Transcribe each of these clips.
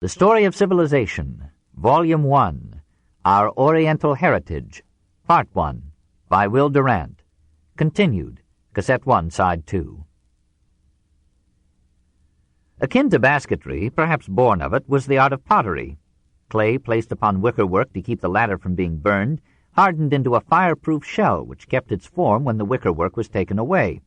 The Story of Civilization, Volume 1, Our Oriental Heritage, Part 1, by Will Durant. Continued, Cassette 1, Side 2. Akin to basketry, perhaps born of it, was the art of pottery. Clay placed upon wickerwork to keep the latter from being burned, hardened into a fireproof shell which kept its form when the wickerwork was taken away.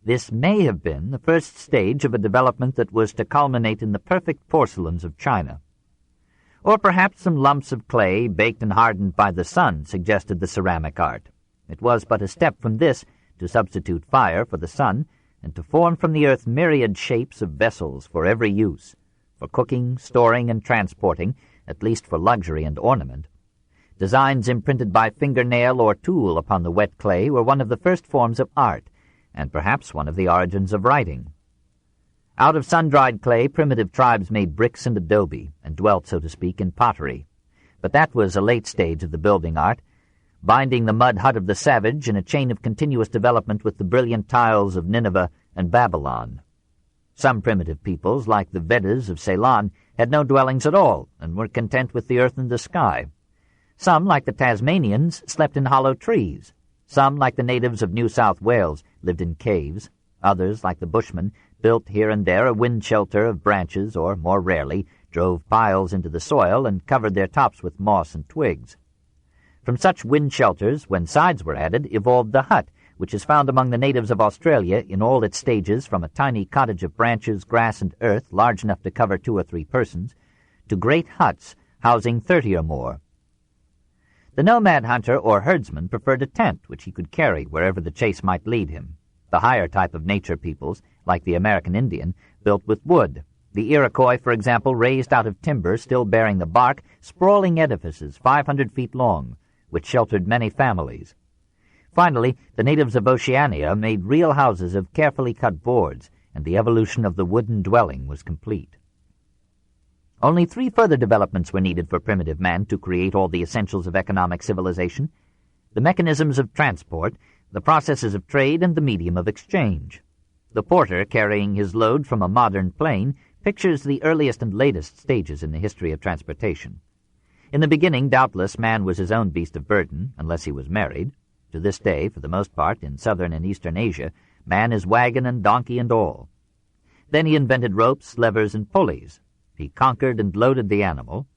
This may have been the first stage of a development that was to culminate in the perfect porcelains of China. Or perhaps some lumps of clay, baked and hardened by the sun, suggested the ceramic art. It was but a step from this to substitute fire for the sun, and to form from the earth myriad shapes of vessels for every use, for cooking, storing, and transporting, at least for luxury and ornament. Designs imprinted by fingernail or tool upon the wet clay were one of the first forms of art, and perhaps one of the origins of writing. Out of sun-dried clay, primitive tribes made bricks and adobe, and dwelt, so to speak, in pottery. But that was a late stage of the building art, binding the mud hut of the savage in a chain of continuous development with the brilliant tiles of Nineveh and Babylon. Some primitive peoples, like the Vedas of Ceylon, had no dwellings at all, and were content with the earth and the sky. Some, like the Tasmanians, slept in hollow trees. Some, like the natives of New South Wales, lived in caves. Others, like the Bushmen, built here and there a wind shelter of branches, or, more rarely, drove piles into the soil and covered their tops with moss and twigs. From such wind shelters, when sides were added, evolved the hut, which is found among the natives of Australia in all its stages, from a tiny cottage of branches, grass, and earth large enough to cover 2 or 3 persons, to great huts housing 30 or more. The nomad hunter or herdsman preferred a tent which he could carry wherever the chase might lead him. The higher type of nature peoples, like the American Indian, built with wood. The Iroquois, for example, raised out of timber still bearing the bark sprawling edifices 500 feet long, which sheltered many families. Finally, the natives of Oceania made real houses of carefully cut boards, and the evolution of the wooden dwelling was complete. Only 3 further developments were needed for primitive man to create all the essentials of economic civilization: the mechanisms of transport, the processes of trade, and the medium of exchange. The porter carrying his load from a modern plane pictures the earliest and latest stages in the history of transportation. In the beginning, doubtless, man was his own beast of burden, unless he was married. To this day, for the most part, in southern and eastern Asia, man is wagon and donkey and all. Then he invented ropes, levers, and pulleys. He conquered and loaded the animal.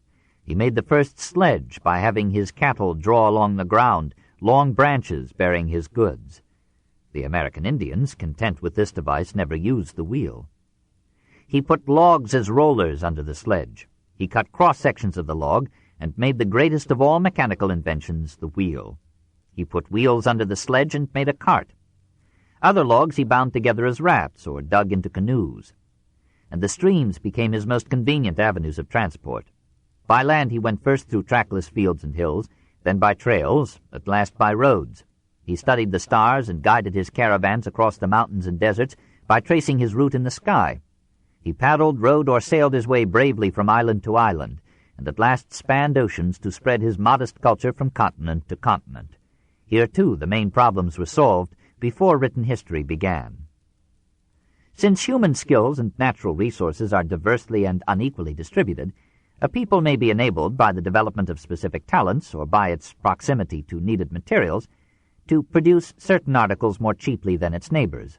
He made the first sledge by having his cattle draw along the ground long branches bearing his goods. The American Indians, content with this device, never used the wheel. He put logs as rollers under the sledge. He cut cross-sections of the log and made the greatest of all mechanical inventions, the wheel. He put wheels under the sledge and made a cart. Other logs he bound together as rafts or dug into canoes. And the streams became his most convenient avenues of transport. By land he went first through trackless fields and hills, then by trails, at last by roads. He studied the stars and guided his caravans across the mountains and deserts by tracing his route in the sky. He paddled, rowed, or sailed his way bravely from island to island, and at last spanned oceans to spread his modest culture from continent to continent. Here, too, the main problems were solved before written history began. Since human skills and natural resources are diversely and unequally distributed, a people may be enabled by the development of specific talents or by its proximity to needed materials to produce certain articles more cheaply than its neighbors.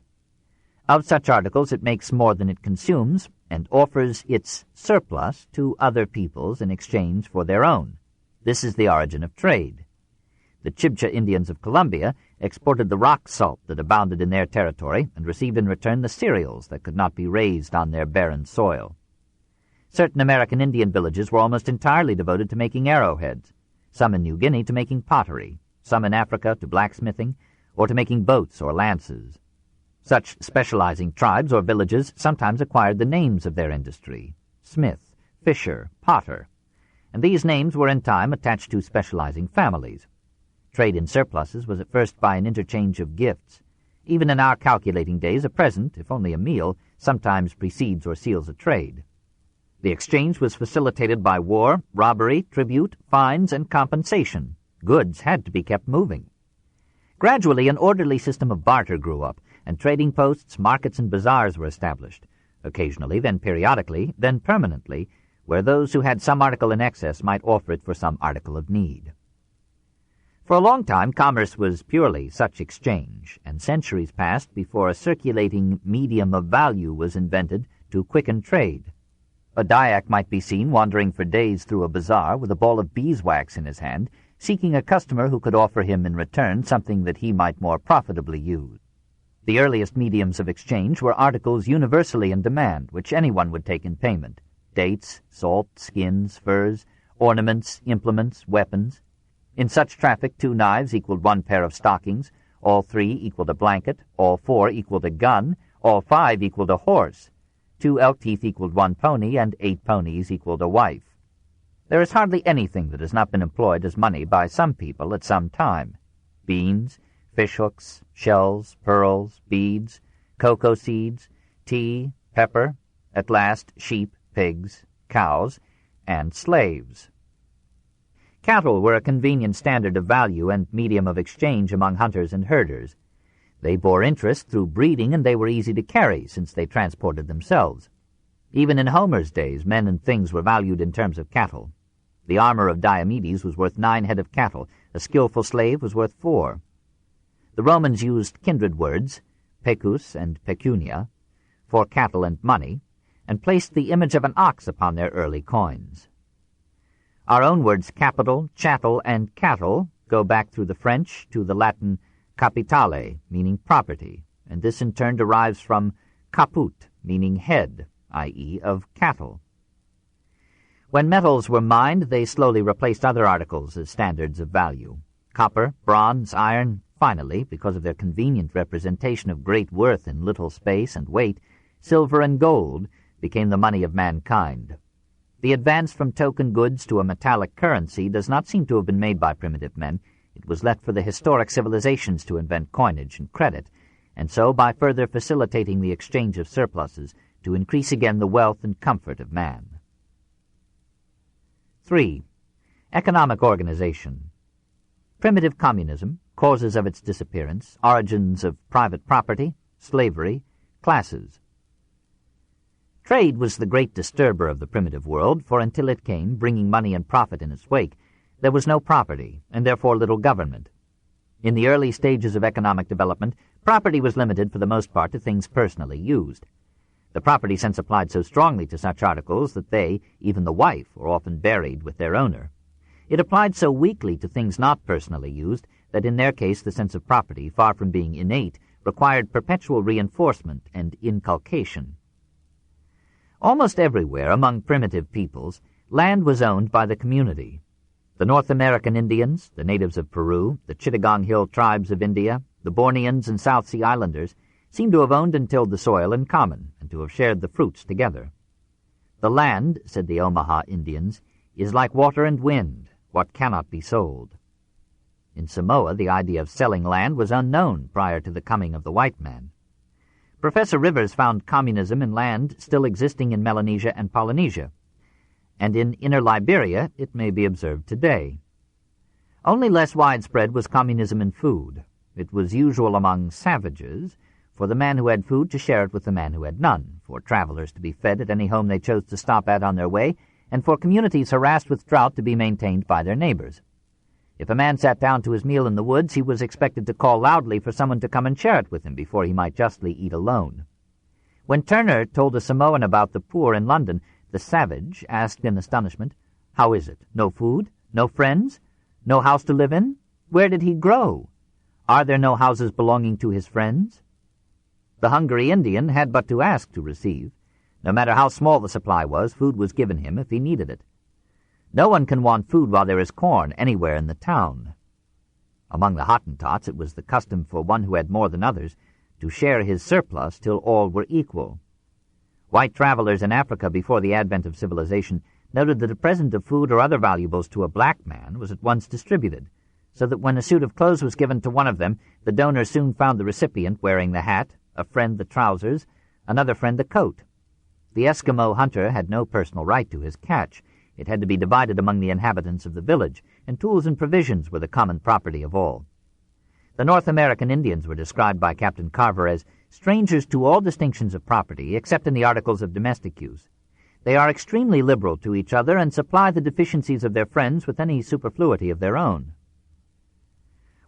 Of such articles it makes more than it consumes and offers its surplus to other peoples in exchange for their own. This is the origin of trade. The Chibcha Indians of Colombia exported the rock salt that abounded in their territory and received in return the cereals that could not be raised on their barren soil. Certain American Indian villages were almost entirely devoted to making arrowheads, some in New Guinea to making pottery, some in Africa to blacksmithing, or to making boats or lances. Such specializing tribes or villages sometimes acquired the names of their industry: smith, fisher, potter, and these names were in time attached to specializing families. Trade in surpluses was at first by an interchange of gifts. Even in our calculating days, a present, if only a meal, sometimes precedes or seals a trade. The exchange was facilitated by war, robbery, tribute, fines, and compensation. Goods had to be kept moving. Gradually, an orderly system of barter grew up, and trading posts, markets, and bazaars were established. Occasionally, then periodically, then permanently, where those who had some article in excess might offer it for some article of need. For a long time, commerce was purely such exchange, and centuries passed before a circulating medium of value was invented to quicken trade. A Dyak might be seen wandering for days through a bazaar with a ball of beeswax in his hand, seeking a customer who could offer him in return something that he might more profitably use. The earliest mediums of exchange were articles universally in demand, which anyone would take in payment: dates, salt, skins, furs, ornaments, implements, weapons. In such traffic, 2 knives equaled 1 pair of stockings, all 3 equaled a blanket, all 4 equaled a gun, all 5 equaled a horse, 2 elk teeth equaled 1 pony, and 8 ponies equaled a wife. There is hardly anything that has not been employed as money by some people at some time: beans, fishhooks, shells, pearls, beads, cocoa seeds, tea, pepper, at last sheep, pigs, cows, and slaves. Cattle were a convenient standard of value and medium of exchange among hunters and herders. They bore interest through breeding, and they were easy to carry, since they transported themselves. Even in Homer's days, men and things were valued in terms of cattle. The armor of Diomedes was worth 9 head of cattle. A skillful slave was worth 4. The Romans used kindred words, pecus and pecunia, for cattle and money, and placed the image of an ox upon their early coins. Our own words capital, chattel, and cattle go back through the French to the Latin capitale, meaning property, and this in turn derives from caput, meaning head, i.e. of cattle. When metals were mined, they slowly replaced other articles as standards of value: copper, bronze, iron. Finally, because of their convenient representation of great worth in little space and weight, silver and gold became the money of mankind. The advance from token goods to a metallic currency does not seem to have been made by primitive men. It was left for the historic civilizations to invent coinage and credit, and so, by further facilitating the exchange of surpluses, to increase again the wealth and comfort of man. 3. Economic organization. Primitive communism, causes of its disappearance, origins of private property, slavery, classes. Trade was the great disturber of the primitive world, for until it came, bringing money and profit in its wake, there was no property, and therefore little government. In the early stages of economic development, property was limited for the most part to things personally used. The property sense applied so strongly to such articles that they, even the wife, were often buried with their owner. It applied so weakly to things not personally used that in their case the sense of property, far from being innate, required perpetual reinforcement and inculcation. Almost everywhere among primitive peoples, land was owned by the community. The North American Indians, the natives of Peru, the Chittagong Hill tribes of India, the Borneans and South Sea Islanders seem to have owned and tilled the soil in common, and to have shared the fruits together. The land, said the Omaha Indians, is like water and wind, what cannot be sold. In Samoa, the idea of selling land was unknown prior to the coming of the white man. Professor Rivers found communism in land still existing in Melanesia and Polynesia, and in Inner Liberia it may be observed today. Only less widespread was communism in food. It was usual among savages for the man who had food to share it with the man who had none, for travelers to be fed at any home they chose to stop at on their way, and for communities harassed with drought to be maintained by their neighbors. If a man sat down to his meal in the woods, he was expected to call loudly for someone to come and share it with him before he might justly eat alone. When Turner told a Samoan about the poor in London, the savage asked in astonishment, "How is it? No food? No friends? No house to live in? Where did he grow? Are there no houses belonging to his friends?" The hungry Indian had but to ask to receive. No matter how small the supply was, food was given him if he needed it. No one can want food while there is corn anywhere in the town. Among the Hottentots it was the custom for one who had more than others to share his surplus till all were equal. White travelers in Africa before the advent of civilization noted that a present of food or other valuables to a black man was at once distributed, so that when a suit of clothes was given to one of them, the donor soon found the recipient wearing the hat, a friend the trousers, another friend the coat. The Eskimo hunter had no personal right to his catch. It had to be divided among the inhabitants of the village, and tools and provisions were the common property of all. The North American Indians were described by Captain Carver as strangers to all distinctions of property except in the articles of domestic use. They are extremely liberal to each other and supply the deficiencies of their friends with any superfluity of their own.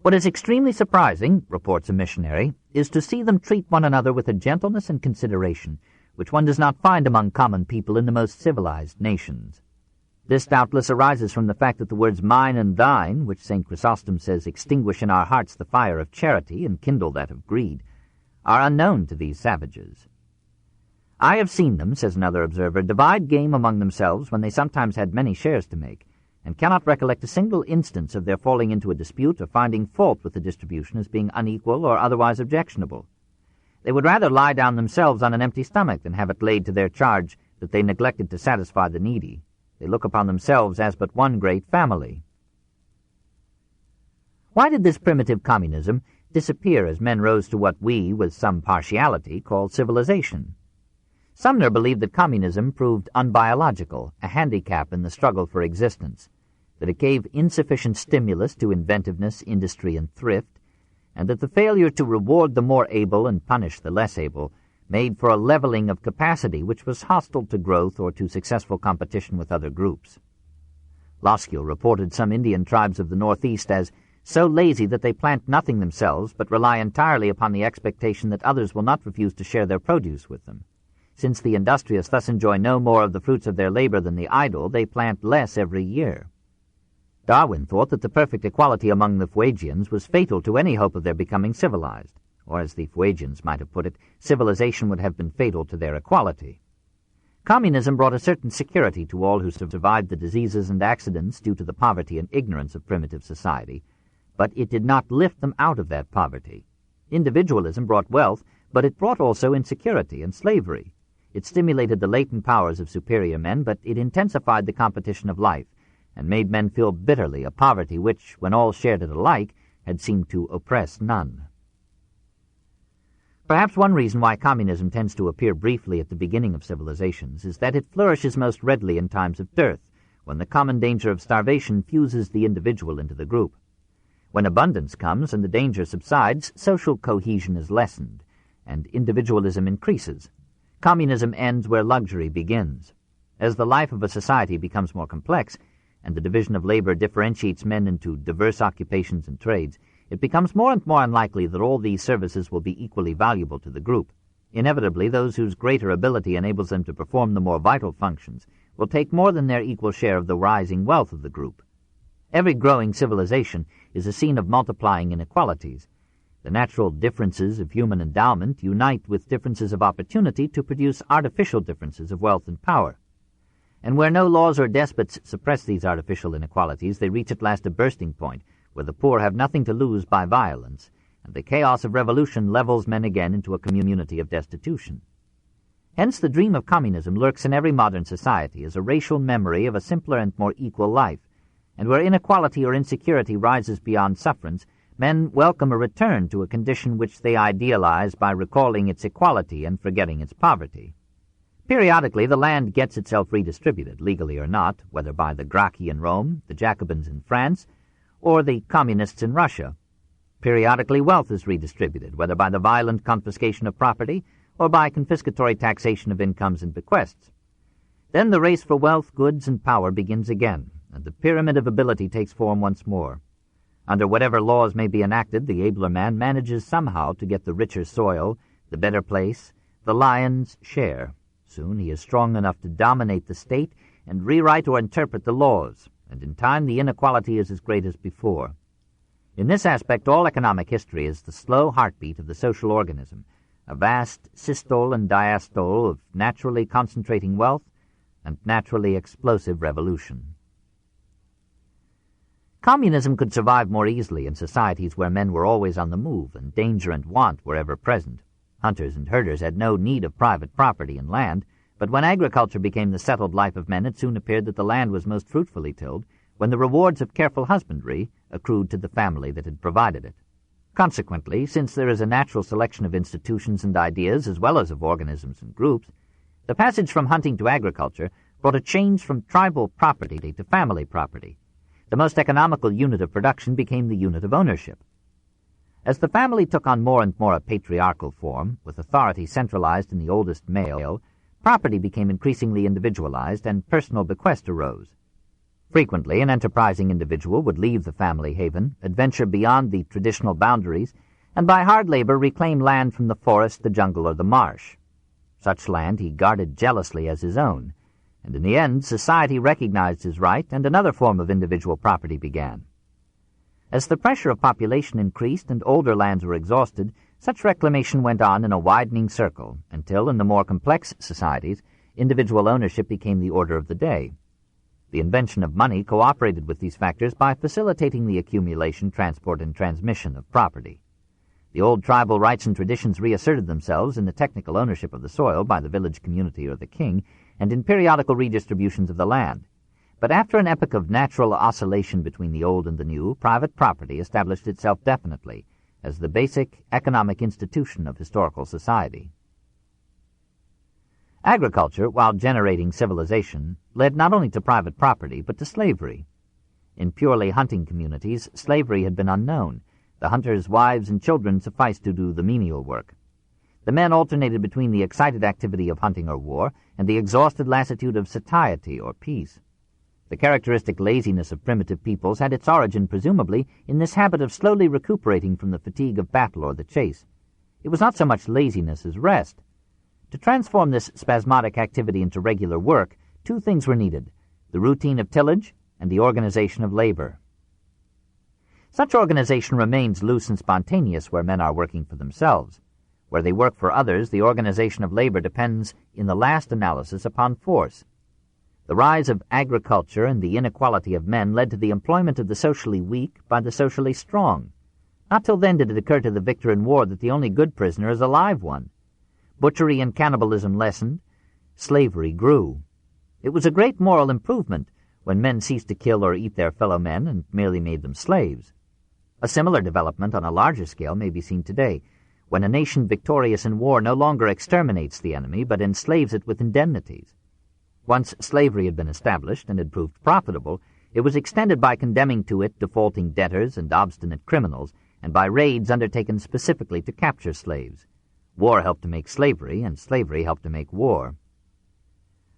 What is extremely surprising, reports a missionary, is to see them treat one another with a gentleness and consideration which one does not find among common people in the most civilized nations. This doubtless arises from the fact that the words mine and thine, which St. Chrysostom says extinguish in our hearts the fire of charity and kindle that of greed, are unknown to these savages. I have seen them, says another observer, divide game among themselves when they sometimes had many shares to make, and cannot recollect a single instance of their falling into a dispute or finding fault with the distribution as being unequal or otherwise objectionable. They would rather lie down themselves on an empty stomach than have it laid to their charge that they neglected to satisfy the needy. They look upon themselves as but one great family. Why did this primitive communism disappear as men rose to what we, with some partiality, call civilization? Sumner believed that communism proved unbiological, a handicap in the struggle for existence, that it gave insufficient stimulus to inventiveness, industry, and thrift, and that the failure to reward the more able and punish the less able made for a leveling of capacity which was hostile to growth or to successful competition with other groups. Loskiel reported some Indian tribes of the Northeast as so lazy that they plant nothing themselves but rely entirely upon the expectation that others will not refuse to share their produce with them. Since the industrious thus enjoy no more of the fruits of their labor than the idle, they plant less every year. Darwin thought that the perfect equality among the Fuegians was fatal to any hope of their becoming civilized, or as the Fuegians might have put it, civilization would have been fatal to their equality. Communism brought a certain security to all who survived the diseases and accidents due to the poverty and ignorance of primitive society, but it did not lift them out of that poverty. Individualism brought wealth, but it brought also insecurity and slavery. It stimulated the latent powers of superior men, but it intensified the competition of life, and made men feel bitterly a poverty which, when all shared it alike, had seemed to oppress none. Perhaps one reason why communism tends to appear briefly at the beginning of civilizations is that it flourishes most readily in times of dearth, when the common danger of starvation fuses the individual into the group. When abundance comes and the danger subsides, social cohesion is lessened, and individualism increases. Communism ends where luxury begins. As the life of a society becomes more complex, and the division of labor differentiates men into diverse occupations and trades, it becomes more and more unlikely that all these services will be equally valuable to the group. Inevitably, those whose greater ability enables them to perform the more vital functions will take more than their equal share of the rising wealth of the group. Every growing civilization is a scene of multiplying inequalities. The natural differences of human endowment unite with differences of opportunity to produce artificial differences of wealth and power. And where no laws or despots suppress these artificial inequalities, they reach at last a bursting point, where the poor have nothing to lose by violence, and the chaos of revolution levels men again into a community of destitution. Hence the dream of communism lurks in every modern society as a racial memory of a simpler and more equal life, and where inequality or insecurity rises beyond sufferance, men welcome a return to a condition which they idealize by recalling its equality and forgetting its poverty. Periodically, the land gets itself redistributed, legally or not, whether by the Gracchi in Rome, the Jacobins in France, or the communists in Russia. Periodically, wealth is redistributed, whether by the violent confiscation of property or by confiscatory taxation of incomes and bequests. Then the race for wealth, goods, and power begins again, and the pyramid of ability takes form once more. Under whatever laws may be enacted, the abler man manages somehow to get the richer soil, the better place, the lion's share. Soon he is strong enough to dominate the state and rewrite or interpret the laws, and in time the inequality is as great as before. In this aspect, all economic history is the slow heartbeat of the social organism, a vast systole and diastole of naturally concentrating wealth and naturally explosive revolution. Communism could survive more easily in societies where men were always on the move and danger and want were ever present. Hunters and herders had no need of private property and land, but when agriculture became the settled life of men, it soon appeared that the land was most fruitfully tilled when the rewards of careful husbandry accrued to the family that had provided it. Consequently, since there is a natural selection of institutions and ideas as well as of organisms and groups, the passage from hunting to agriculture brought a change from tribal property to family property. The most economical unit of production became the unit of ownership. As the family took on more and more a patriarchal form, with authority centralized in the oldest male, property became increasingly individualized and personal bequest arose. Frequently, an enterprising individual would leave the family haven, adventure beyond the traditional boundaries, and by hard labor reclaim land from the forest, the jungle, or the marsh. Such land he guarded jealously as his own, and in the end society recognized his right and another form of individual property began. As the pressure of population increased and older lands were exhausted, such reclamation went on in a widening circle until, in the more complex societies, individual ownership became the order of the day. The invention of money cooperated with these factors by facilitating the accumulation, transport, and transmission of property. The old tribal rights and traditions reasserted themselves in the technical ownership of the soil by the village community or the king, and in periodical redistributions of the land. But after an epoch of natural oscillation between the old and the new, private property established itself definitely as the basic economic institution of historical society. Agriculture, while generating civilization, led not only to private property but to slavery. In purely hunting communities, slavery had been unknown. The hunters' wives and children sufficed to do the menial work. The men alternated between the excited activity of hunting or war and the exhausted lassitude of satiety or peace. The characteristic laziness of primitive peoples had its origin, presumably, in this habit of slowly recuperating from the fatigue of battle or the chase. It was not so much laziness as rest. To transform this spasmodic activity into regular work, two things were needed: the routine of tillage and the organization of labor. Such organization remains loose and spontaneous where men are working for themselves. Where they work for others, the organization of labor depends, in the last analysis, upon force. The rise of agriculture and the inequality of men led to the employment of the socially weak by the socially strong. Not till then did it occur to the victor in war that the only good prisoner is a live one. Butchery and cannibalism lessened. Slavery grew. It was a great moral improvement when men ceased to kill or eat their fellow men and merely made them slaves. A similar development on a larger scale may be seen today, when a nation victorious in war no longer exterminates the enemy but enslaves it with indemnities. Once slavery had been established and had proved profitable, it was extended by condemning to it defaulting debtors and obstinate criminals, and by raids undertaken specifically to capture slaves. War helped to make slavery, and slavery helped to make war.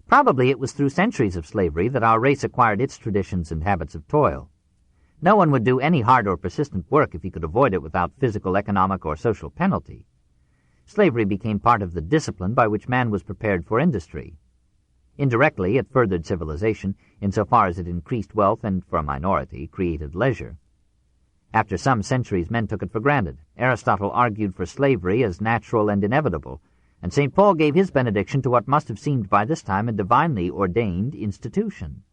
Probably it was through centuries of slavery that our race acquired its traditions and habits of toil. No one would do any hard or persistent work if he could avoid it without physical, economic, or social penalty. Slavery became part of the discipline by which man was prepared for industry. Indirectly, it furthered civilization insofar as it increased wealth and, for a minority, created leisure. After some centuries, men took it for granted. Aristotle argued for slavery as natural and inevitable, and St. Paul gave his benediction to what must have seemed by this time a divinely ordained institution.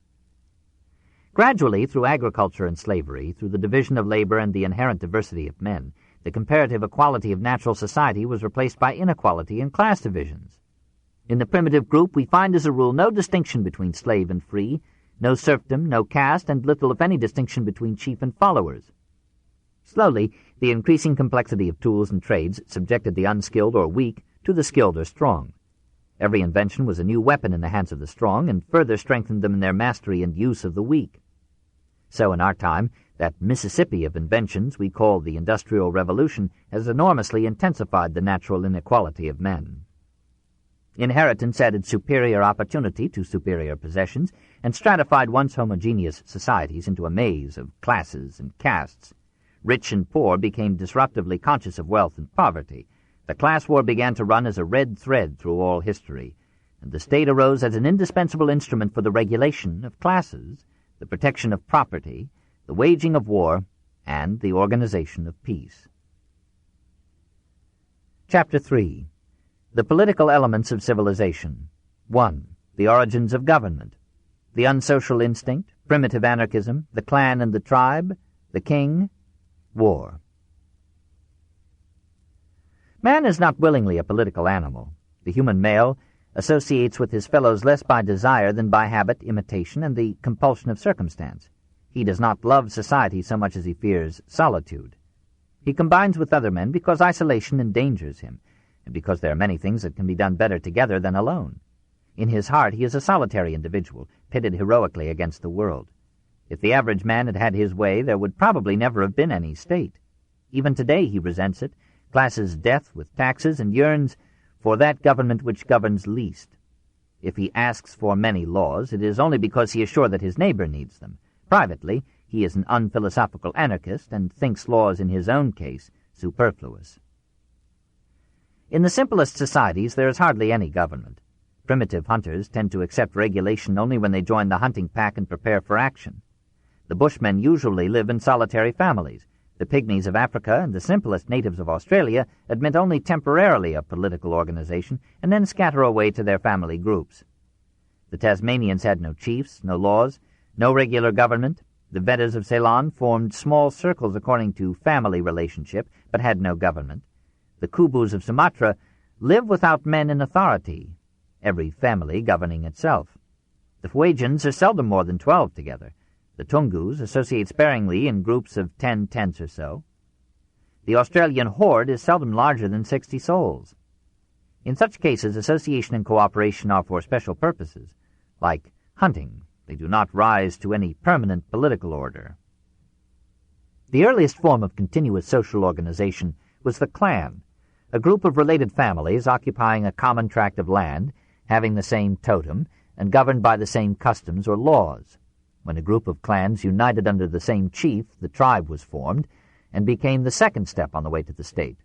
Gradually, through agriculture and slavery, through the division of labor and the inherent diversity of men, the comparative equality of natural society was replaced by inequality and class divisions. In the primitive group, we find as a rule no distinction between slave and free, no serfdom, no caste, and little if any distinction between chief and followers. Slowly, the increasing complexity of tools and trades subjected the unskilled or weak to the skilled or strong. Every invention was a new weapon in the hands of the strong, and further strengthened them in their mastery and use of the weak. So in our time, that Mississippi of inventions we call the Industrial Revolution has enormously intensified the natural inequality of men. Inheritance added superior opportunity to superior possessions, and stratified once homogeneous societies into a maze of classes and castes. Rich and poor became disruptively conscious of wealth and poverty. The class war began to run as a red thread through all history, and the state arose as an indispensable instrument for the regulation of classes, the protection of property, the waging of war, and the organization of peace. Chapter 3. The Political Elements of Civilization. 1. The Origins of Government. The unsocial instinct, primitive anarchism, the clan and the tribe, the king, war. Man is not willingly a political animal. The human male associates with his fellows less by desire than by habit, imitation, and the compulsion of circumstance. He does not love society so much as he fears solitude. He combines with other men because isolation endangers him, and because there are many things that can be done better together than alone. In his heart he is a solitary individual, pitted heroically against the world. If the average man had had his way, there would probably never have been any state. Even today he resents it, classes death with taxes, and yearns for that government which governs least. If he asks for many laws, it is only because he is sure that his neighbor needs them. Privately, he is an unphilosophical anarchist and thinks laws in his own case superfluous. In the simplest societies, there is hardly any government. Primitive hunters tend to accept regulation only when they join the hunting pack and prepare for action. The bushmen usually live in solitary families. The pygmies of Africa and the simplest natives of Australia admit only temporarily a political organization and then scatter away to their family groups. The Tasmanians had no chiefs, no laws, no regular government. The Vedas of Ceylon formed small circles according to family relationship, but had no government. The Kubus of Sumatra live without men in authority, every family governing itself. The Fuegians are seldom more than 12 together. The Tungus associate sparingly in groups of 10 tents or so. The Australian horde is seldom larger than 60 souls. In such cases, association and cooperation are for special purposes, like hunting. They do not rise to any permanent political order. The earliest form of continuous social organization was the clan, a group of related families occupying a common tract of land, having the same totem, and governed by the same customs or laws. When a group of clans united under the same chief, the tribe was formed, and became the second step on the way to the state.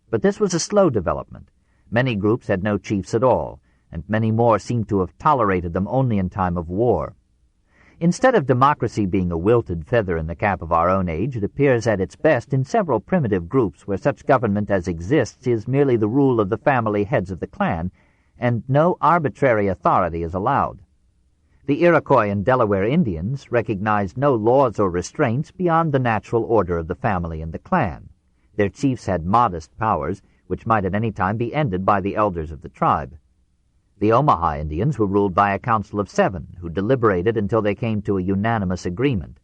But this was a slow development. Many groups had no chiefs at all, and many more seemed to have tolerated them only in time of war. Instead of democracy being a wilted feather in the cap of our own age, it appears at its best in several primitive groups where such government as exists is merely the rule of the family heads of the clan, and no arbitrary authority is allowed. The Iroquois and Delaware Indians recognized no laws or restraints beyond the natural order of the family and the clan. Their chiefs had modest powers, which might at any time be ended by the elders of the tribe. The Omaha Indians were ruled by a council of 7, who deliberated until they came to a unanimous agreement.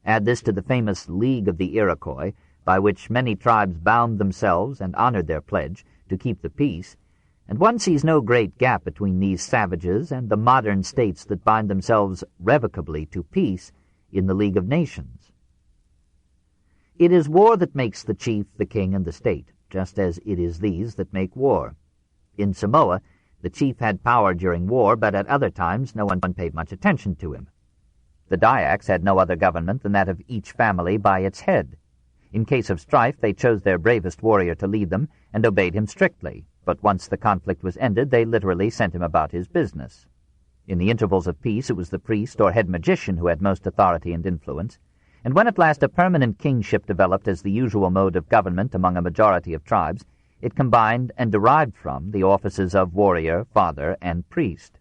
Add this to the famous League of the Iroquois, by which many tribes bound themselves and honored their pledge to keep the peace, and one sees no great gap between these savages and the modern states that bind themselves revocably to peace in the League of Nations. It is war that makes the chief, the king, and the state, just as it is these that make war. In Samoa, the chief had power during war, but at other times no one paid much attention to him. The Dyaks had no other government than that of each family by its head. In case of strife, they chose their bravest warrior to lead them and obeyed him strictly, but once the conflict was ended, they literally sent him about his business. In the intervals of peace, it was the priest or head magician who had most authority and influence, and when at last a permanent kingship developed as the usual mode of government among a majority of tribes, it combined and derived from the offices of warrior, father, and priest.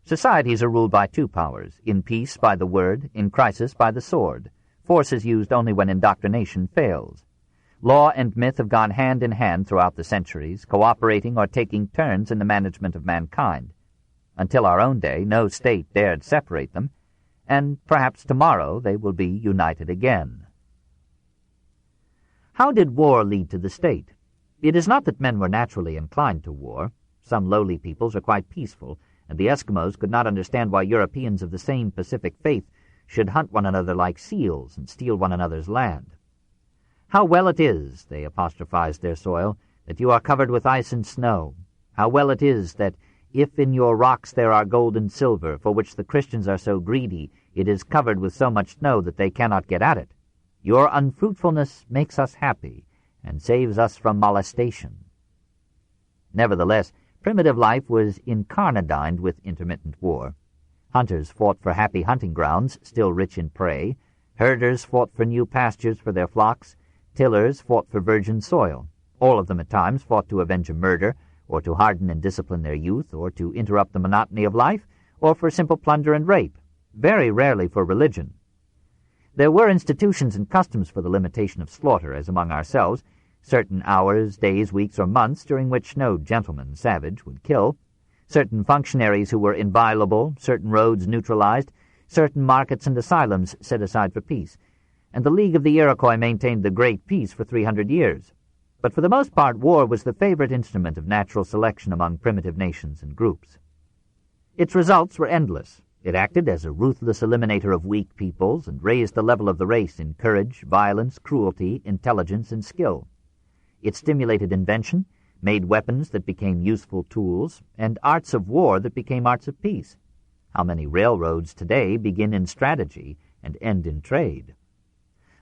Societies are ruled by 2 powers, in peace by the word, in crisis by the sword. Force is used only when indoctrination fails. Law and myth have gone hand in hand throughout the centuries, cooperating or taking turns in the management of mankind. Until our own day, no state dared separate them, and perhaps tomorrow they will be united again. How did war lead to the state? It is not that men were naturally inclined to war. Some lowly peoples are quite peaceful, and the Eskimos could not understand why Europeans of the same Pacific faith should hunt one another like seals and steal one another's land. How well it is, they apostrophized their soil, that you are covered with ice and snow. How well it is that, if in your rocks there are gold and silver, for which the Christians are so greedy, it is covered with so much snow that they cannot get at it. Your unfruitfulness makes us happy, and saves us from molestation. Nevertheless, primitive life was incarnadined with intermittent war. Hunters fought for happy hunting grounds, still rich in prey. Herders fought for new pastures for their flocks. Tillers fought for virgin soil. All of them at times fought to avenge a murder, or to harden and discipline their youth, or to interrupt the monotony of life, or for simple plunder and rape, very rarely for religion. There were institutions and customs for the limitation of slaughter, as among ourselves, certain hours, days, weeks, or months during which no gentleman savage would kill, certain functionaries who were inviolable, certain roads neutralized, certain markets and asylums set aside for peace, and the League of the Iroquois maintained the Great Peace for 300 years. But for the most part, war was the favorite instrument of natural selection among primitive nations and groups. Its results were endless. It acted as a ruthless eliminator of weak peoples and raised the level of the race in courage, violence, cruelty, intelligence, and skill. It stimulated invention, made weapons that became useful tools, and arts of war that became arts of peace. How many railroads today begin in strategy and end in trade?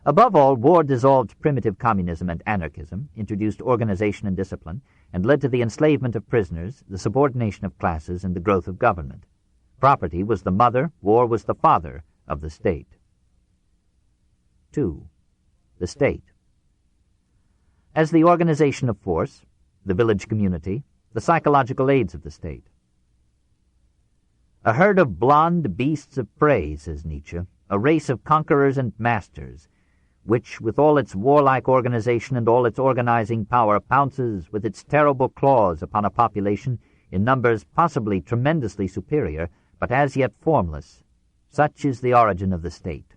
Above all, war dissolved primitive communism and anarchism, introduced organization and discipline, and led to the enslavement of prisoners, the subordination of classes, and the growth of government. Property was the mother, war was the father of the state. 2. The state. As the organization of force, the village community, the psychological aids of the state. A herd of blond beasts of prey, says Nietzsche, a race of conquerors and masters, which, with all its warlike organization and all its organizing power, pounces with its terrible claws upon a population in numbers possibly tremendously superior, but as yet formless. Such is the origin of the state.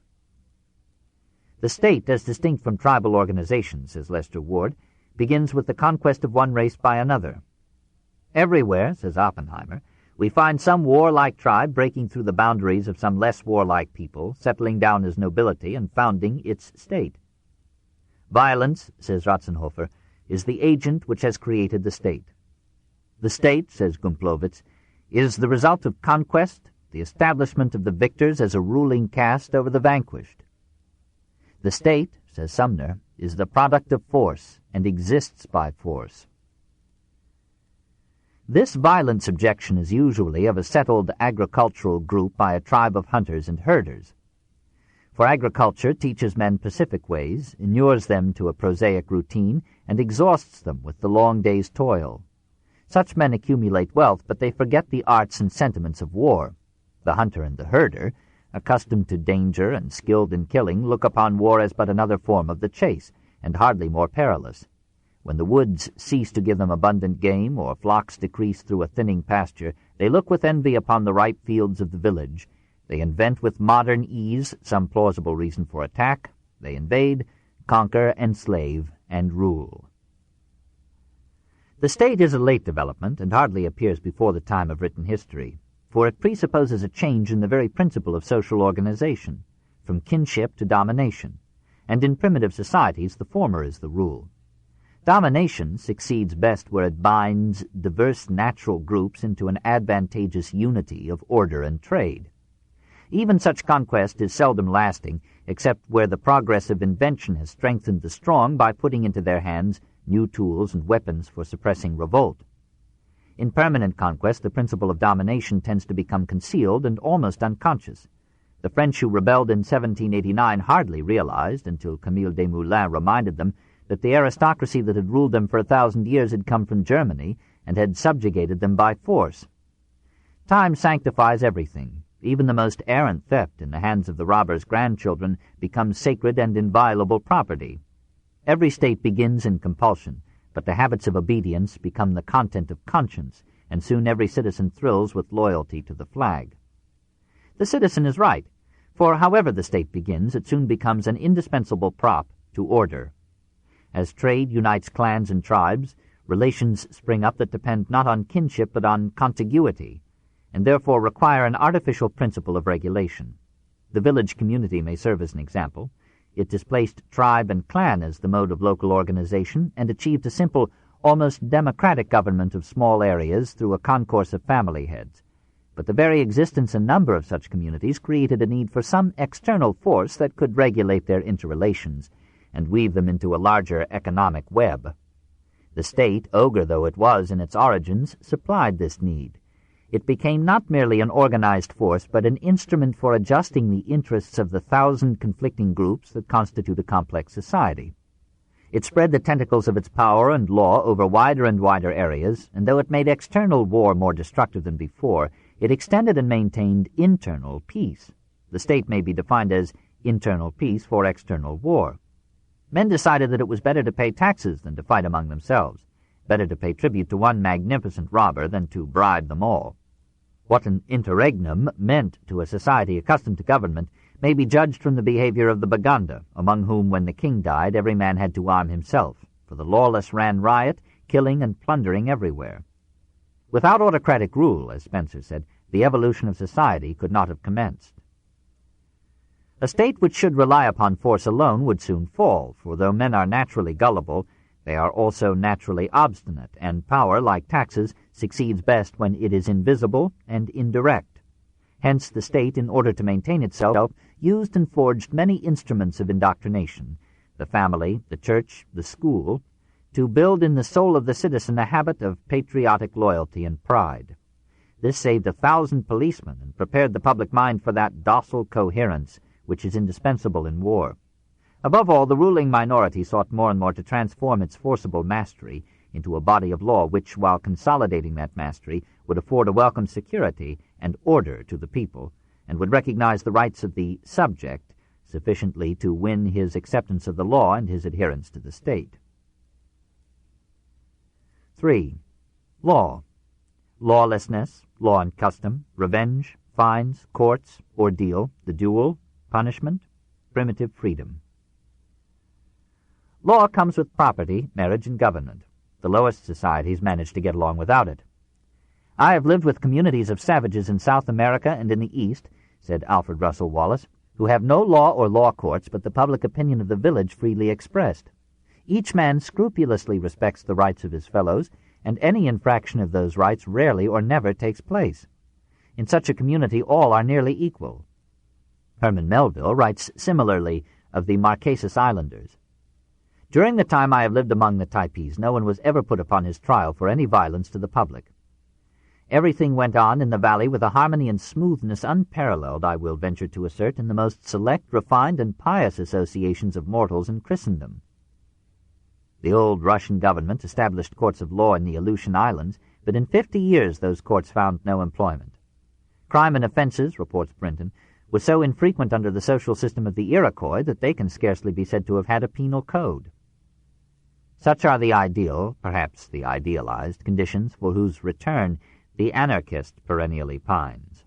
The state, as distinct from tribal organization, says Lester Ward, begins with the conquest of one race by another. Everywhere, says Oppenheimer, we find some warlike tribe breaking through the boundaries of some less warlike people, settling down as nobility and founding its state. Violence, says Ratzenhofer, is the agent which has created the state. The state, says Gumplowitz, is the result of conquest, the establishment of the victors as a ruling caste over the vanquished. The state, says Sumner, is the product of force and exists by force. This violent subjection is usually of a settled agricultural group by a tribe of hunters and herders. For agriculture teaches men pacific ways, inures them to a prosaic routine, and exhausts them with the long day's toil. Such men accumulate wealth, but they forget the arts and sentiments of war. The hunter and the herder, accustomed to danger and skilled in killing, look upon war as but another form of the chase, and hardly more perilous. When the woods cease to give them abundant game, or flocks decrease through a thinning pasture, they look with envy upon the ripe fields of the village. They invent with modern ease some plausible reason for attack. They invade, conquer, enslave, and rule. The state is a late development, and hardly appears before the time of written history, for it presupposes a change in the very principle of social organization, from kinship to domination, and in primitive societies the former is the rule. Domination succeeds best where it binds diverse natural groups into an advantageous unity of order and trade. Even such conquest is seldom lasting, except where the progress of invention has strengthened the strong by putting into their hands new tools and weapons for suppressing revolt. In permanent conquest, the principle of domination tends to become concealed and almost unconscious. The French who rebelled in 1789 hardly realized, until Camille Desmoulins reminded them, that the aristocracy that had ruled them for 1,000 years had come from Germany and had subjugated them by force. Time sanctifies everything. Even the most arrant theft in the hands of the robber's grandchildren becomes sacred and inviolable property. Every state begins in compulsion, but the habits of obedience become the content of conscience, and soon every citizen thrills with loyalty to the flag. The citizen is right, for however the state begins, it soon becomes an indispensable prop to order. As trade unites clans and tribes, relations spring up that depend not on kinship but on contiguity, and therefore require an artificial principle of regulation. The village community may serve as an example. It displaced tribe and clan as the mode of local organization and achieved a simple, almost democratic government of small areas through a concourse of family heads. But the very existence and number of such communities created a need for some external force that could regulate their interrelations and weave them into a larger economic web. The state, ogre though it was in its origins, supplied this need. It became not merely an organized force, but an instrument for adjusting the interests of the 1,000 conflicting groups that constitute a complex society. It spread the tentacles of its power and law over wider and wider areas, and though it made external war more destructive than before, it extended and maintained internal peace. The state may be defined as internal peace for external war. Men decided that it was better to pay taxes than to fight among themselves, better to pay tribute to one magnificent robber than to bribe them all. What an interregnum meant to a society accustomed to government may be judged from the behavior of the Baganda, among whom, when the king died, every man had to arm himself, for the lawless ran riot, killing and plundering everywhere. Without autocratic rule, as Spencer said, the evolution of society could not have commenced. A state which should rely upon force alone would soon fall, for though men are naturally gullible, They are also naturally obstinate, and power, like taxes, succeeds best when it is invisible and indirect. Hence the state, in order to maintain itself, used and forged many instruments of indoctrination, the family, the church, the school, to build in the soul of the citizen a habit of patriotic loyalty and pride. This saved 1,000 policemen and prepared the public mind for that docile coherence which is indispensable in war. Above all, the ruling minority sought more and more to transform its forcible mastery into a body of law which, while consolidating that mastery, would afford a welcome security and order to the people, and would recognize the rights of the subject sufficiently to win his acceptance of the law and his adherence to the state. 3. Law. Lawlessness, law and custom, revenge, fines, courts, ordeal, the duel, punishment, primitive freedom. Law comes with property, marriage, and government. The lowest societies manage to get along without it. "I have lived with communities of savages in South America and in the East," said Alfred Russel Wallace, "who have no law or law courts but the public opinion of the village freely expressed. Each man scrupulously respects the rights of his fellows, and any infraction of those rights rarely or never takes place. In such a community all are nearly equal." Herman Melville writes similarly of the Marquesas Islanders. "During the time I have lived among the Typees, no one was ever put upon his trial for any violence to the public. Everything went on in the valley with a harmony and smoothness unparalleled, I will venture to assert, in the most select, refined, and pious associations of mortals in Christendom. The old Russian government established courts of law in the Aleutian Islands, but in 50 years those courts found no employment. Crime and offenses, reports Brinton, was so infrequent under the social system of the Iroquois that they can scarcely be said to have had a penal code. Such are the ideal, perhaps the idealized, conditions for whose return the anarchist perennially pines.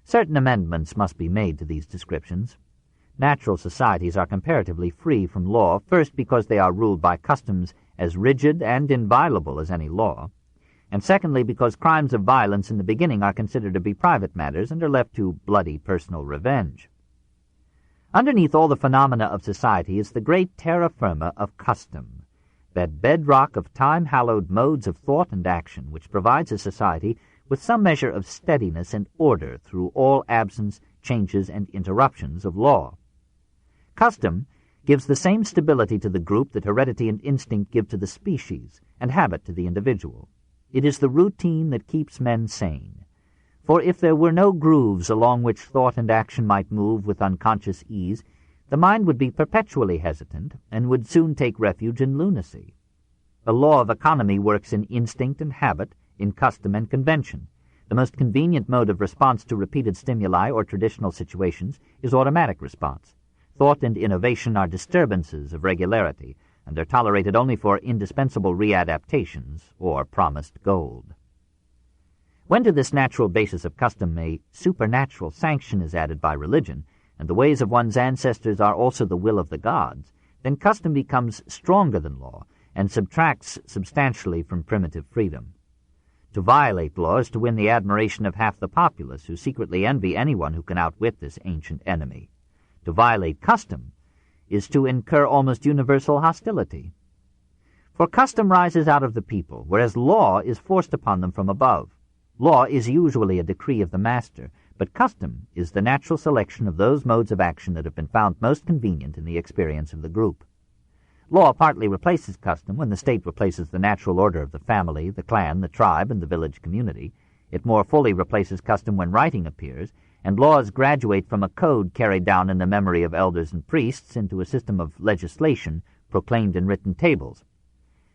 Certain amendments must be made to these descriptions. Natural societies are comparatively free from law, first because they are ruled by customs as rigid and inviolable as any law, and secondly because crimes of violence in the beginning are considered to be private matters and are left to bloody personal revenge. Underneath all the phenomena of society is the great terra firma of custom, that bedrock of time-hallowed modes of thought and action which provides a society with some measure of steadiness and order through all absence, changes, and interruptions of law. Custom gives the same stability to the group that heredity and instinct give to the species, and habit to the individual. It is the routine that keeps men sane. For if there were no grooves along which thought and action might move with unconscious ease, the mind would be perpetually hesitant and would soon take refuge in lunacy. The law of economy works in instinct and habit, in custom and convention. The most convenient mode of response to repeated stimuli or traditional situations is automatic response. Thought and innovation are disturbances of regularity, and are tolerated only for indispensable readaptations or promised gold. When to this natural basis of custom a supernatural sanction is added by religion, and the ways of one's ancestors are also the will of the gods, then custom becomes stronger than law and subtracts substantially from primitive freedom. To violate law is to win the admiration of half the populace, who secretly envy anyone who can outwit this ancient enemy. To violate custom is to incur almost universal hostility. For custom rises out of the people, whereas law is forced upon them from above. Law is usually a decree of the master, but custom is the natural selection of those modes of action that have been found most convenient in the experience of the group. Law partly replaces custom when the state replaces the natural order of the family, the clan, the tribe, and the village community. It more fully replaces custom when writing appears, and laws graduate from a code carried down in the memory of elders and priests into a system of legislation proclaimed in written tables.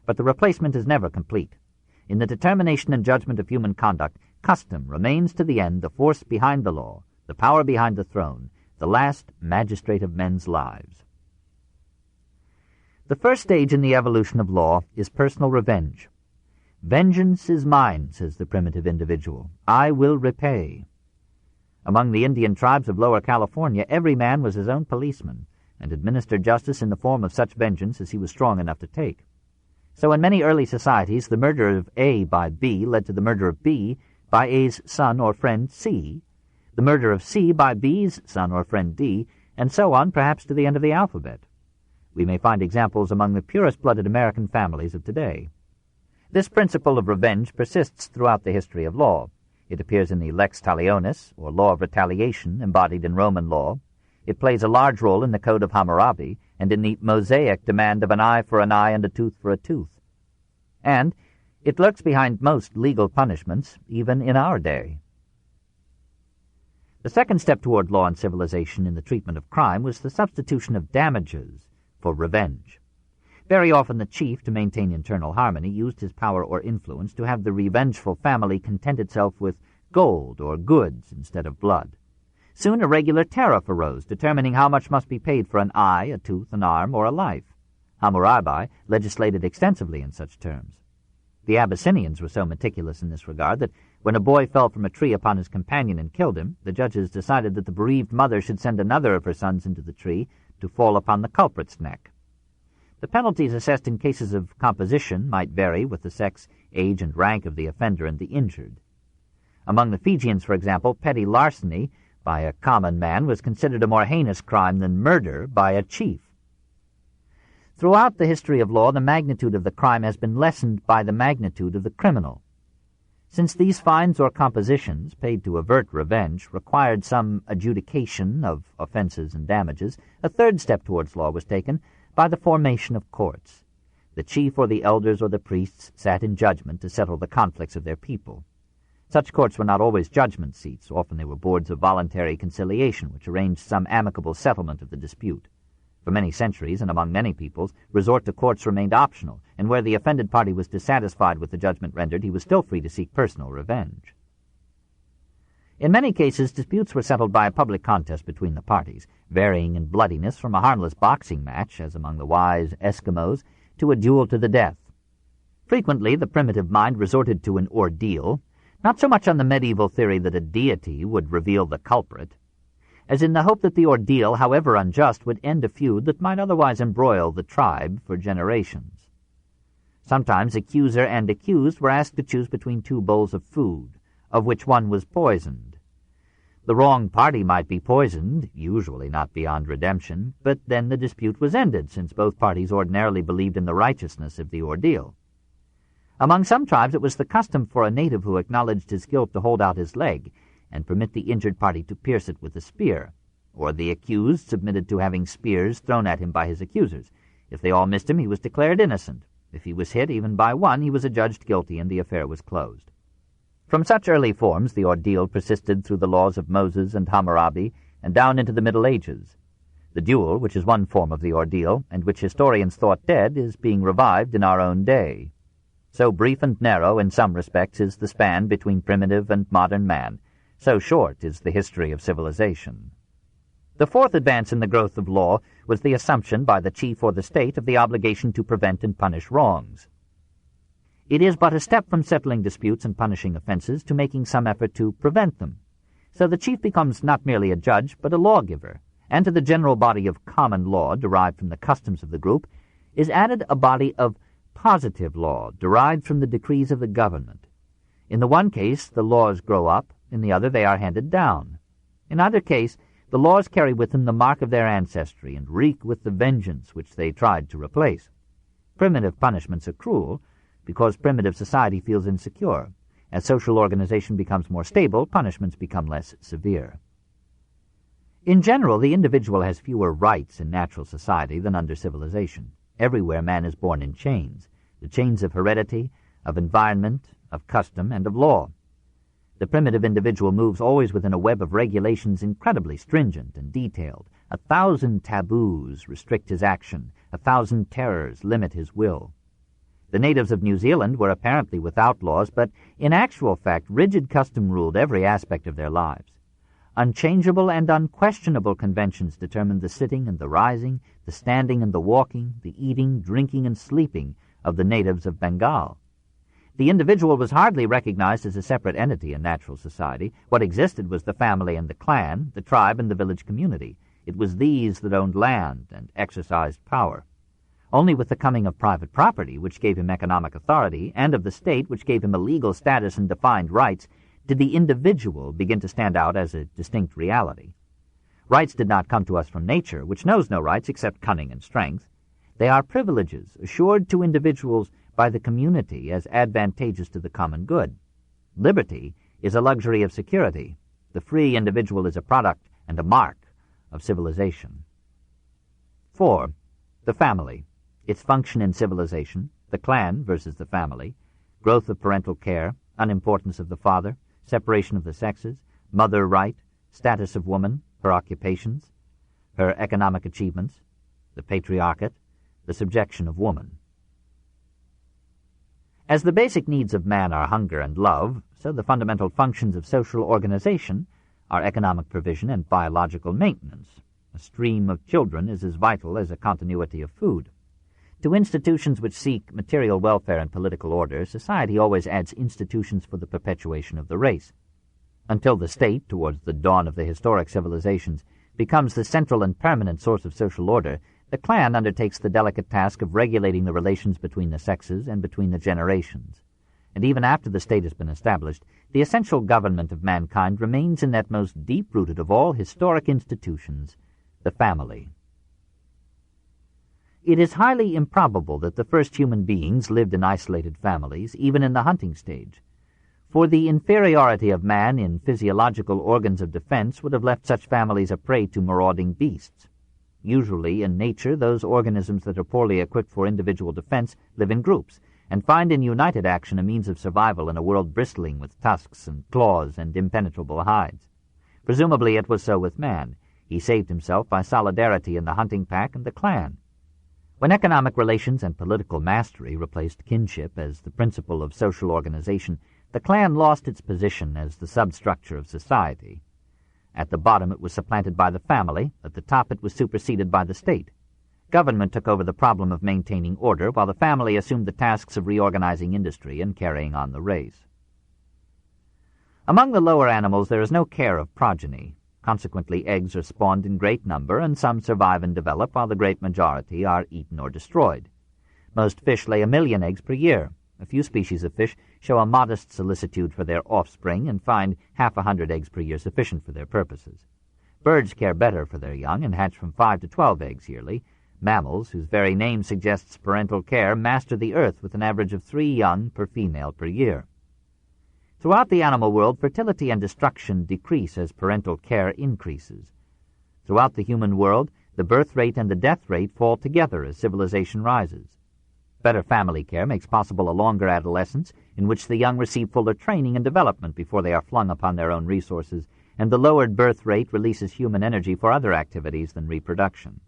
But the replacement is never complete. In the determination and judgment of human conduct, custom remains to the end the force behind the law, the power behind the throne, the last magistrate of men's lives. The first stage in the evolution of law is personal revenge. "Vengeance is mine," says the primitive individual. "I will repay." Among the Indian tribes of Lower California, every man was his own policeman, and administered justice in the form of such vengeance as he was strong enough to take. So in many early societies, the murder of A by B led to the murder of B by A's son or friend C, the murder of C by B's son or friend D, and so on, perhaps to the end of the alphabet. We may find examples among the purest-blooded American families of today. This principle of revenge persists throughout the history of law. It appears in the lex talionis, or law of retaliation, embodied in Roman law. It plays a large role in the Code of Hammurabi and in the Mosaic demand of an eye for an eye and a tooth for a tooth. And it lurks behind most legal punishments, even in our day. The second step toward law and civilization in the treatment of crime was the substitution of damages for revenge. Very often the chief, to maintain internal harmony, used his power or influence to have the revengeful family content itself with gold or goods instead of blood. Soon a regular tariff arose, determining how much must be paid for an eye, a tooth, an arm, or a life. Hammurabi legislated extensively in such terms. The Abyssinians were so meticulous in this regard that when a boy fell from a tree upon his companion and killed him, the judges decided that the bereaved mother should send another of her sons into the tree to fall upon the culprit's neck. The penalties assessed in cases of composition might vary with the sex, age, and rank of the offender and the injured. Among the Fijians, for example, petty larceny by a common man was considered a more heinous crime than murder by a chief. Throughout the history of law, the magnitude of the crime has been lessened by the magnitude of the criminal. Since these fines or compositions, paid to avert revenge, required some adjudication of offenses and damages, a third step towards law was taken by the formation of courts. The chief or the elders or the priests sat in judgment to settle the conflicts of their people. Such courts were not always judgment seats. Often they were boards of voluntary conciliation, which arranged some amicable settlement of the dispute. For many centuries, and among many peoples, resort to courts remained optional, and where the offended party was dissatisfied with the judgment rendered, he was still free to seek personal revenge. In many cases, disputes were settled by a public contest between the parties, varying in bloodiness from a harmless boxing match, as among the wise Eskimos, to a duel to the death. Frequently, the primitive mind resorted to an ordeal, not so much on the medieval theory that a deity would reveal the culprit, as in the hope that the ordeal, however unjust, would end a feud that might otherwise embroil the tribe for generations. Sometimes accuser and accused were asked to choose between two bowls of food, of which one was poisoned. The wrong party might be poisoned, usually not beyond redemption, but then the dispute was ended, since both parties ordinarily believed in the righteousness of the ordeal. Among some tribes it was the custom for a native who acknowledged his guilt to hold out his leg and permit the injured party to pierce it with a spear, or the accused submitted to having spears thrown at him by his accusers. If they all missed him, he was declared innocent. If he was hit even by one, he was adjudged guilty, and the affair was closed. From such early forms, the ordeal persisted through the laws of Moses and Hammurabi and down into the Middle Ages. The duel, which is one form of the ordeal, and which historians thought dead, is being revived in our own day. So brief and narrow in some respects is the span between primitive and modern man. So short is the history of civilization. The fourth advance in the growth of law was the assumption by the chief or the state of the obligation to prevent and punish wrongs. It is but a step from settling disputes and punishing offenses to making some effort to prevent them. So the chief becomes not merely a judge, but a lawgiver, and to the general body of common law derived from the customs of the group is added a body of positive law derived from the decrees of the government. In the one case, the laws grow up, in the other they are handed down. In either case, the laws carry with them the mark of their ancestry and reek with the vengeance which they tried to replace. Primitive punishments are cruel because primitive society feels insecure. As social organization becomes more stable, punishments become less severe. In general, the individual has fewer rights in natural society than under civilization. Everywhere man is born in chains, the chains of heredity, of environment, of custom, and of law. The primitive individual moves always within a web of regulations incredibly stringent and detailed. 1,000 taboos restrict his action. 1,000 terrors limit his will. The natives of New Zealand were apparently without laws, but in actual fact rigid custom ruled every aspect of their lives. Unchangeable and unquestionable conventions determined the sitting and the rising, the standing and the walking, the eating, drinking, and sleeping of the natives of Bengal. The individual was hardly recognized as a separate entity in natural society. What existed was the family and the clan, the tribe and the village community. It was these that owned land and exercised power. Only with the coming of private property, which gave him economic authority, and of the state, which gave him a legal status and defined rights, did the individual begin to stand out as a distinct reality. Rights did not come to us from nature, which knows no rights except cunning and strength. They are privileges assured to individuals by the community as advantageous to the common good. Liberty is a luxury of security. The free individual is a product and a mark of civilization. 4. The family. Its function in civilization, the clan versus the family, growth of parental care, unimportance of the father, separation of the sexes, mother right, status of woman, her occupations, her economic achievements, the patriarchate, the subjection of woman. As the basic needs of man are hunger and love, so the fundamental functions of social organization are economic provision and biological maintenance. A stream of children is as vital as a continuity of food. To institutions which seek material welfare and political order, society always adds institutions for the perpetuation of the race. Until the state, towards the dawn of the historic civilizations, becomes the central and permanent source of social order, the clan undertakes the delicate task of regulating the relations between the sexes and between the generations. And even after the state has been established, the essential government of mankind remains in that most deep-rooted of all historic institutions, the family. It is highly improbable that the first human beings lived in isolated families, even in the hunting stage. For the inferiority of man in physiological organs of defense would have left such families a prey to marauding beasts. Usually, in nature, those organisms that are poorly equipped for individual defense live in groups, and find in united action a means of survival in a world bristling with tusks and claws and impenetrable hides. Presumably it was so with man. He saved himself by solidarity in the hunting pack and the clan. When economic relations and political mastery replaced kinship as the principle of social organization, the clan lost its position as the substructure of society. At the bottom it was supplanted by the family, at the top it was superseded by the state. Government took over the problem of maintaining order, while the family assumed the tasks of reorganizing industry and carrying on the race. Among the lower animals there is no care of progeny. Consequently, eggs are spawned in great number, and some survive and develop, while the great majority are eaten or destroyed. Most fish lay 1 million eggs per year. A few species of fish show a modest solicitude for their offspring and find 50 eggs per year sufficient for their purposes. Birds care better for their young and hatch from 5 to 12 eggs yearly. Mammals, whose very name suggests parental care, master the earth with an average of 3 young per female per year. Throughout the animal world, fertility and destruction decrease as parental care increases. Throughout the human world, the birth rate and the death rate fall together as civilization rises. Better family care makes possible a longer adolescence in which the young receive fuller training and development before they are flung upon their own resources, and the lowered birth rate releases human energy for other activities than reproduction.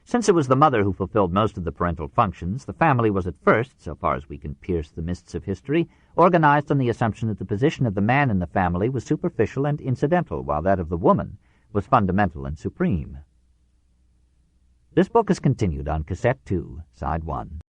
Since it was the mother who fulfilled most of the parental functions, the family was at first, so far as we can pierce the mists of history, organized on the assumption that the position of the man in the family was superficial and incidental, while that of the woman was fundamental and supreme. This book is continued on Cassette 2, Side 1.